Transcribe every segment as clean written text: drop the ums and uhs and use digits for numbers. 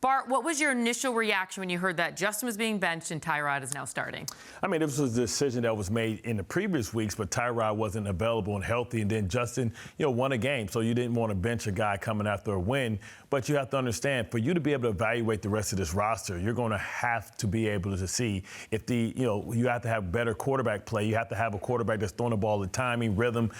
Bart, what was your initial reaction when you heard that Justin was being benched and Tyrod is now starting? I mean, this was a decision that was made in the previous weeks, but Tyrod wasn't available and healthy, and then Justin, won a game, so you didn't want to bench a guy coming after a win. But you have to understand, for you to be able to evaluate the rest of this roster, you're going to have to be able to see if you have to have better quarterback play. You have to have a quarterback that's throwing the ball with timing, rhythm,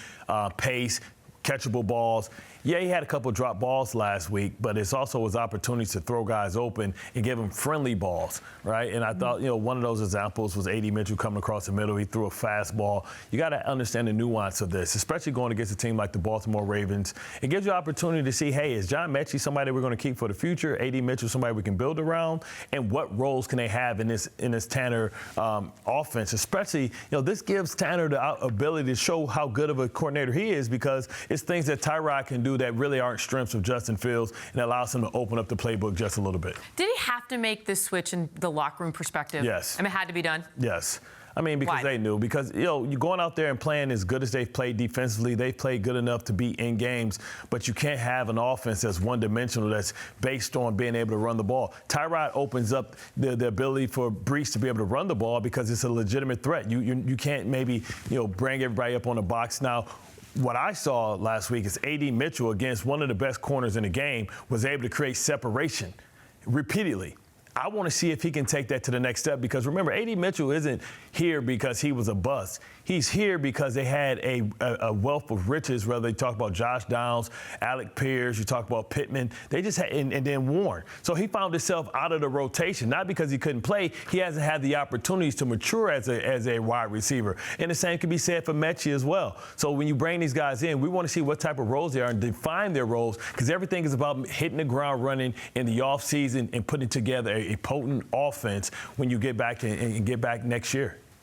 pace, catchable balls. Yeah, he had a couple drop balls last week, but it's also his opportunities to throw guys open and give them friendly balls, right? And I thought, one of those examples was A.D. Mitchell coming across the middle. He threw a fastball. You got to understand the nuance of this, especially going against a team like the Baltimore Ravens. It gives you an opportunity to see, hey, is John Mechie somebody we're going to keep for the future? A.D. Mitchell somebody we can build around? And what roles can they have in this Tanner offense? Especially, this gives Tanner the ability to show how good of a coordinator he is, because it's things that Tyrod can do that really aren't strengths of Justin Fields, and allows him to open up the playbook just a little bit. Did he have to make this switch in the locker room perspective? Yes. I mean, it had to be done? Yes. I mean, because Why? they knew. Because, you're going out there and playing as good as they've played defensively. They've played good enough to be in games, but you can't have an offense that's one-dimensional, that's based on being able to run the ball. Tyrod opens up the ability for Brees to be able to run the ball because it's a legitimate threat. You can't maybe, bring everybody up on the box. Now, what I saw last week is A.D. Mitchell, against one of the best corners in the game, was able to create separation repeatedly. I want to see if he can take that to the next step, because remember, A.D. Mitchell isn't here because he was a bust. He's here because they had a wealth of riches, whether they talk about Josh Downs, Alec Pierce, you talk about Pittman. They just had, and then Warren. So he found himself out of the rotation, not because he couldn't play. He hasn't had the opportunities to mature as a wide receiver. And the same can be said for Mechie as well. So when you bring these guys in, we want to see what type of roles they are and define their roles, because everything is about hitting the ground running in the offseason and putting together a potent offense when you get back and get back next year.